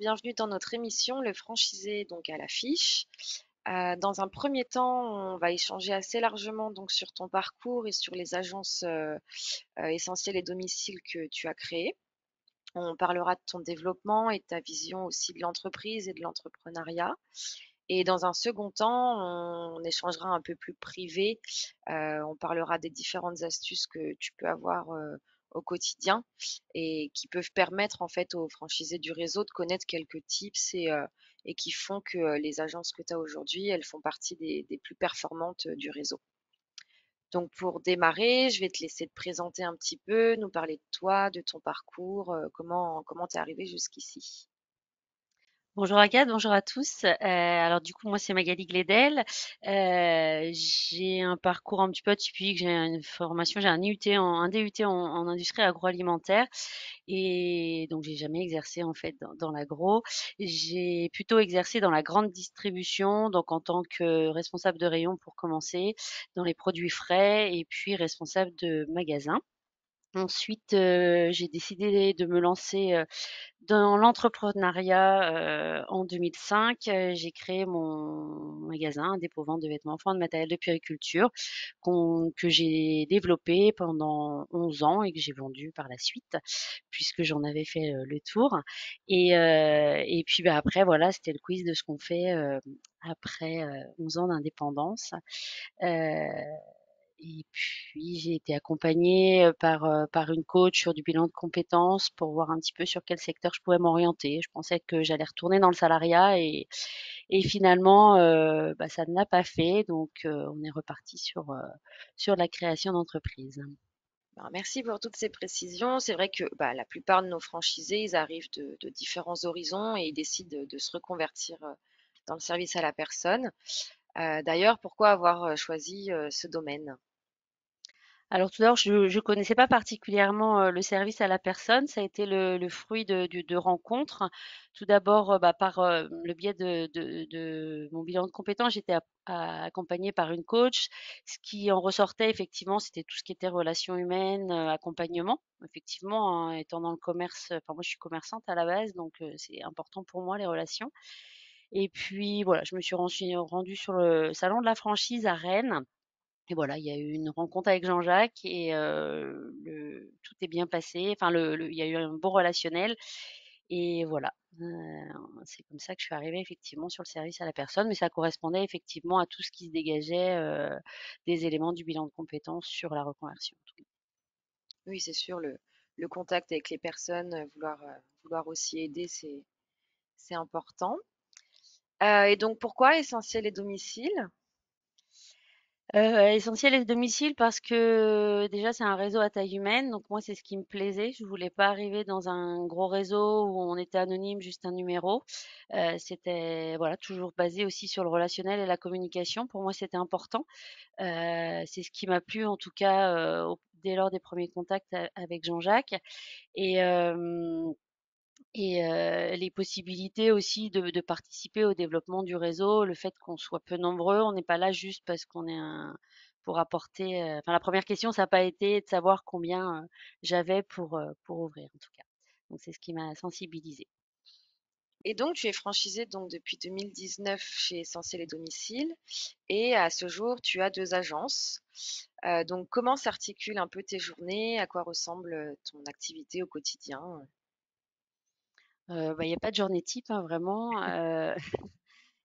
bienvenue dans notre émission Le franchisé donc à l'affiche. Dans un premier temps, on va échanger assez largement donc sur ton parcours et sur les agences essentielles et domiciles que tu as créées. On parlera de ton développement et de ta vision aussi de l'entreprise et de l'entrepreneuriat. Et dans un second temps, on échangera un peu plus privé. On parlera des différentes astuces que tu peux avoir au quotidien et qui peuvent permettre en fait aux franchisés du réseau de connaître quelques tips et qui font que les agences que tu as aujourd'hui, elles font partie des plus performantes du réseau. Donc pour démarrer, je vais te laisser te présenter un petit peu, nous parler de toi, de ton parcours, comment t'es arrivé jusqu'ici. Bonjour Agathe, bonjour à tous. Alors du coup, moi c'est Magali Gledel. J'ai un parcours un petit peu atypique. J'ai une formation, j'ai un DUT en industrie agroalimentaire et donc j'ai jamais exercé en fait dans l'agro. J'ai plutôt exercé dans la grande distribution, donc en tant que responsable de rayon pour commencer, dans les produits frais et puis responsable de magasin. Ensuite, j'ai décidé de me lancer dans l'entrepreneuriat en 2005. J'ai créé mon magasin, un dépôt-vente de vêtements enfants, de matériel de puériculture, que j'ai développé pendant 11 ans et que j'ai vendu par la suite, puisque j'en avais fait le tour. Et puis bah, après, voilà, c'était le quiz de ce qu'on fait après 11 ans d'indépendance. Euh, et puis j'ai été accompagnée par une coach sur du bilan de compétences pour voir un petit peu sur quel secteur je pouvais m'orienter. Je pensais que j'allais retourner dans le salariat et finalement, bah, ça ne l'a pas fait. Donc, on est reparti sur la création d'entreprise. Ben, merci pour toutes ces précisions. C'est vrai que bah, la plupart de nos franchisés, ils arrivent de différents horizons et ils décident de se reconvertir dans le service à la personne. D'ailleurs, pourquoi avoir choisi ce domaine? Alors tout d'abord, je ne connaissais pas particulièrement le service à la personne. Ça a été le fruit de rencontres. Tout d'abord, bah, par le biais de mon bilan de compétences, j'étais accompagnée par une coach. Ce qui en ressortait effectivement, c'était tout ce qui était relations humaines, accompagnement. Effectivement, hein, étant dans le commerce, enfin moi je suis commerçante à la base, donc c'est important pour moi les relations. Et puis voilà, je me suis rendue sur le salon de la franchise à Rennes. Et voilà, il y a eu une rencontre avec Jean-Jacques et tout est bien passé. Enfin, il y a eu un bon relationnel et voilà. C'est comme ça que je suis arrivée effectivement sur le service à la personne, mais ça correspondait effectivement à tout ce qui se dégageait des éléments du bilan de compétences sur la reconversion. Oui, c'est sûr, le contact avec les personnes, vouloir aussi aider, c'est important. Et donc, pourquoi essentiel et domicile? Essentiel et domicile parce que déjà c'est un réseau à taille humaine, donc moi c'est ce qui me plaisait. Je voulais pas arriver dans un gros réseau où on était anonyme, juste un numéro. C'était voilà toujours basé aussi sur le relationnel et la communication. Pour moi c'était important. C'est ce qui m'a plu en tout cas dès lors des premiers contacts avec Jean-Jacques. Et les possibilités aussi de participer au développement du réseau, le fait qu'on soit peu nombreux, on n'est pas là juste parce qu'on est un pour apporter, enfin la première question ça n'a pas été de savoir combien, j'avais pour ouvrir en tout cas. Donc c'est ce qui m'a sensibilisée. Et donc, tu es franchisé donc depuis 2019 chez Essentiel et Domicile. Et à ce jour, tu as deux agences. Donc, comment s'articulent un peu tes journées? À quoi ressemble ton activité au quotidien? Bah, il y a pas de journée type, hein, vraiment,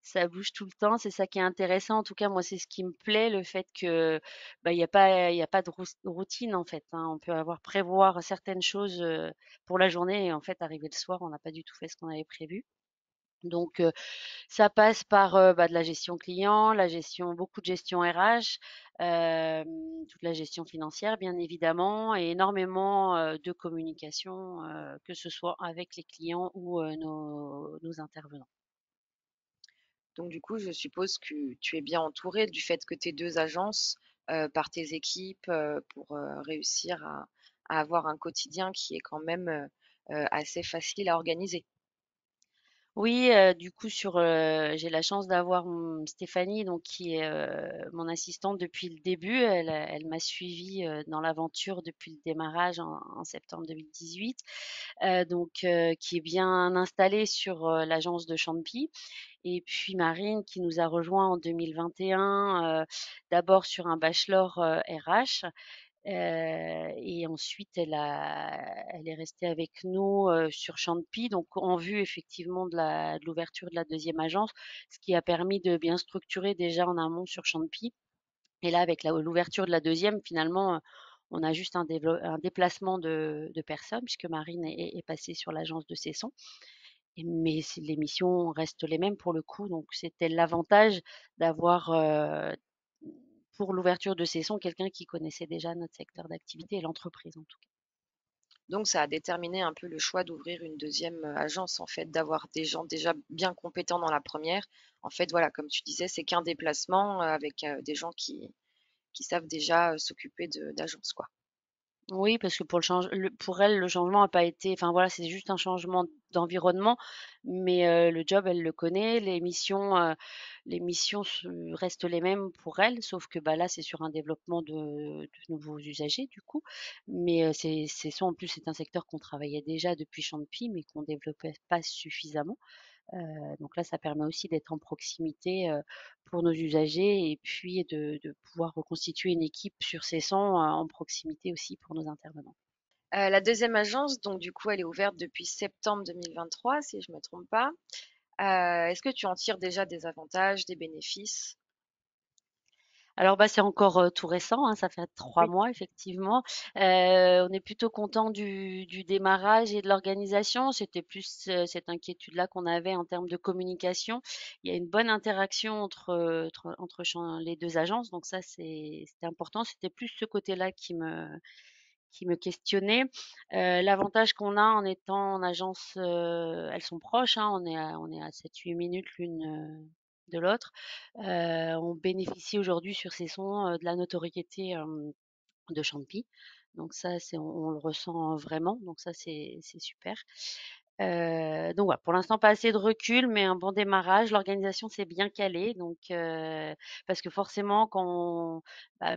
ça bouge tout le temps, c'est ça qui est intéressant. En tout cas, moi, c'est ce qui me plaît, le fait que, bah, il y a pas de routine, en fait, hein. On peut prévoir certaines choses, pour la journée et en fait, arrivé le soir, on n'a pas du tout fait ce qu'on avait prévu. Donc, ça passe par, bah, de la gestion client, beaucoup de gestion RH, toute la gestion financière, bien évidemment et énormément, de communication, que ce soit avec les clients ou, nos intervenants. Donc, du coup, je suppose que tu es bien entouré du fait que tes deux agences, par tes équipes, pour réussir à avoir un quotidien qui est quand même assez facile à organiser. Oui, du coup j'ai la chance d'avoir Stéphanie donc qui est mon assistante depuis le début. Elle m'a suivie dans l'aventure depuis le démarrage en septembre 2018, qui est bien installée sur l'agence de Champy. Et puis Marine qui nous a rejoint en 2021, d'abord sur un bachelor RH. Et ensuite, elle est restée avec nous sur Champy, donc en vue effectivement de l'ouverture de la deuxième agence, ce qui a permis de bien structurer déjà en amont sur Champy. Et là, avec l'ouverture de la deuxième, finalement, on a juste un déplacement de personnes, puisque Marine est passée sur l'agence de Cesson. Mais les missions restent les mêmes pour le coup, donc c'était l'avantage d'avoir pour l'ouverture de Cesson, quelqu'un qui connaissait déjà notre secteur d'activité et l'entreprise en tout cas. Donc ça a déterminé un peu le choix d'ouvrir une deuxième agence, en fait, d'avoir des gens déjà bien compétents dans la première. En fait, voilà, comme tu disais, c'est qu'un déplacement avec des gens qui savent déjà s'occuper d'agence, quoi. Oui, parce que pour elle, le changement n'a pas été, enfin voilà, c'est juste un changement d'environnement, mais le job, elle le connaît, les missions restent les mêmes pour elle, sauf que bah là, c'est sur un développement de nouveaux usagers du coup, mais c'est ça en plus, c'est un secteur qu'on travaillait déjà depuis Champy, mais qu'on développait pas suffisamment. Donc là, ça permet aussi d'être en proximité pour nos usagers et puis de pouvoir reconstituer une équipe sur ces 100 en proximité aussi pour nos intervenants. La deuxième agence, donc du coup, elle est ouverte depuis septembre 2023, si je ne me trompe pas. Est-ce que tu en tires déjà des avantages, des bénéfices? Alors bah c'est encore tout récent, hein, ça fait 3 mois effectivement. On est plutôt content du démarrage et de l'organisation. C'était plus cette inquiétude-là qu'on avait en termes de communication. Il y a une bonne interaction entre les deux agences, donc ça c'était important. C'était plus ce côté-là qui me questionnait. L'avantage qu'on a en étant en agence, elles sont proches, hein, on est à 7-8 minutes l'une de l'autre. On bénéficie aujourd'hui sur ces sons de la notoriété de Champy. Donc ça, on le ressent vraiment. Donc ça, c'est super. Donc voilà, pour l'instant, pas assez de recul, mais un bon démarrage. L'organisation s'est bien calée, parce que forcément,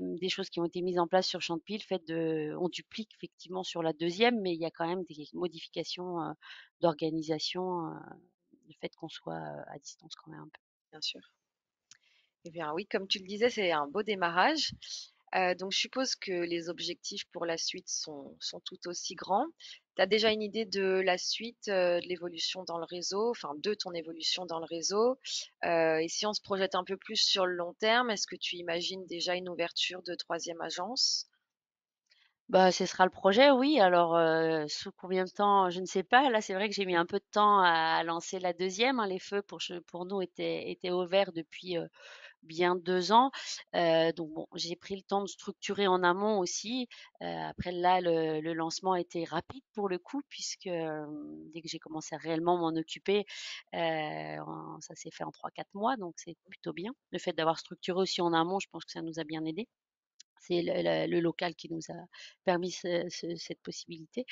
des choses qui ont été mises en place sur Champy, on duplique effectivement sur la deuxième, mais il y a quand même des modifications d'organisation, le fait qu'on soit à distance quand même un peu. Bien sûr. Eh bien oui, comme tu le disais, c'est un beau démarrage. Donc je suppose que les objectifs pour la suite sont tout aussi grands. Tu as déjà une idée de la suite, de l'évolution dans le réseau, enfin de ton évolution dans le réseau. Et si on se projette un peu plus sur le long terme, est-ce que tu imagines déjà une ouverture de troisième agence? Bah, ce sera le projet, oui. Alors, sous combien de temps, je ne sais pas. Là, c'est vrai que j'ai mis un peu de temps à lancer la deuxième, hein. Les feux pour nous étaient ouverts depuis bien 2 ans. Donc bon, j'ai pris le temps de structurer en amont aussi. Après là, le lancement a été rapide pour le coup, puisque dès que j'ai commencé à réellement m'en occuper, ça s'est fait en 3-4 mois, donc c'est plutôt bien. Le fait d'avoir structuré aussi en amont, je pense que ça nous a bien aidé. C'est le local qui nous a permis cette possibilité.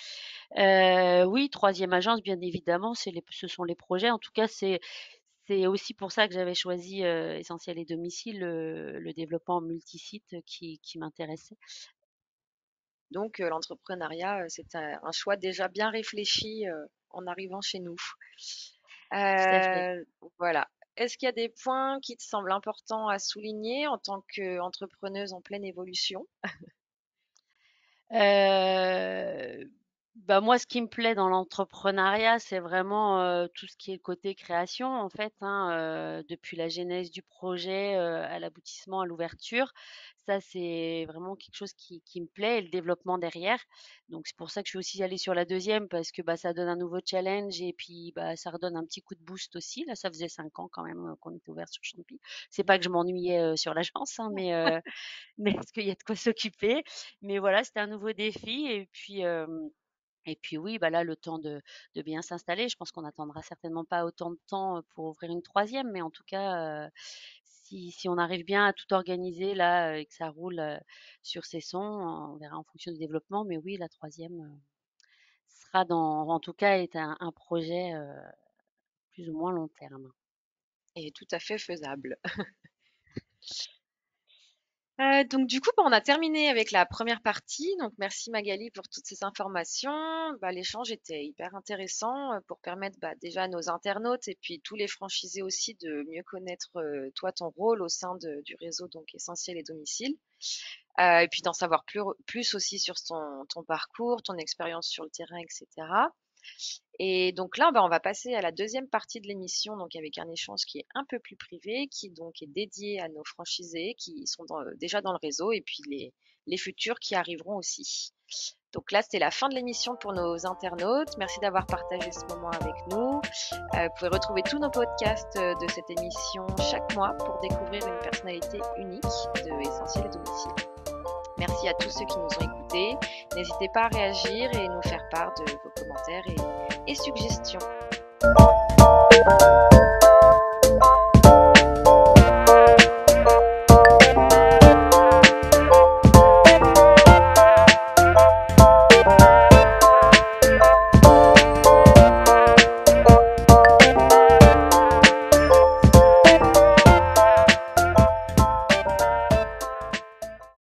Oui, troisième agence, bien évidemment, ce sont les projets. En tout cas, c'est aussi pour ça que j'avais choisi Essentiel et Domicile, le développement multisite qui m'intéressait. Donc l'entrepreneuriat, c'est un choix déjà bien réfléchi en arrivant chez nous. Tout à fait. Euh, voilà. Est-ce qu'il y a des points qui te semblent importants à souligner en tant qu'entrepreneuse en pleine évolution? Heu, Bah, moi, ce qui me plaît dans l'entrepreneuriat, c'est vraiment, tout ce qui est le côté création, en fait, hein, depuis la genèse du projet, à l'aboutissement, à l'ouverture. Ça, c'est vraiment quelque chose qui me plaît et le développement derrière. Donc c'est pour ça que je suis aussi allée sur la deuxième parce que, bah, ça donne un nouveau challenge et puis, bah, ça redonne un petit coup de boost aussi. Là, ça faisait 5 ans quand même, qu'on était ouvert sur Champy. C'est pas que je m'ennuyais, sur l'agence, hein, mais parce qu'il y a de quoi s'occuper. Mais voilà, c'était un nouveau défi et puis oui, bah, là, le temps de bien s'installer. Je pense qu'on n'attendra certainement pas autant de temps, pour ouvrir une troisième, mais en tout cas, si on arrive bien à tout organiser là, et que ça roule, sur ces sons, on verra en fonction du développement. Mais oui, la troisième sera en tout cas est un projet, plus ou moins long terme. Et tout à fait faisable. Donc du coup, on a terminé avec la première partie. Donc merci Magali pour toutes ces informations. L'échange était hyper intéressant pour permettre déjà à nos internautes et puis tous les franchisés aussi de mieux connaître toi, ton rôle au sein du réseau donc Essentiel et Domicile. Et puis d'en savoir plus aussi sur ton parcours, ton expérience sur le terrain, etc. Et donc là, on va passer à la deuxième partie de l'émission, donc avec un échange qui est un peu plus privé, qui donc est dédié à nos franchisés qui sont déjà dans le réseau et puis les futurs qui arriveront aussi. Donc là, c'était la fin de l'émission pour nos internautes. Merci d'avoir partagé ce moment avec nous. Vous pouvez retrouver tous nos podcasts de cette émission chaque mois pour découvrir une personnalité unique de Essentiel et Domicile. Merci à tous ceux qui nous ont écoutés. N'hésitez pas à réagir et nous faire part de vos commentaires et suggestions.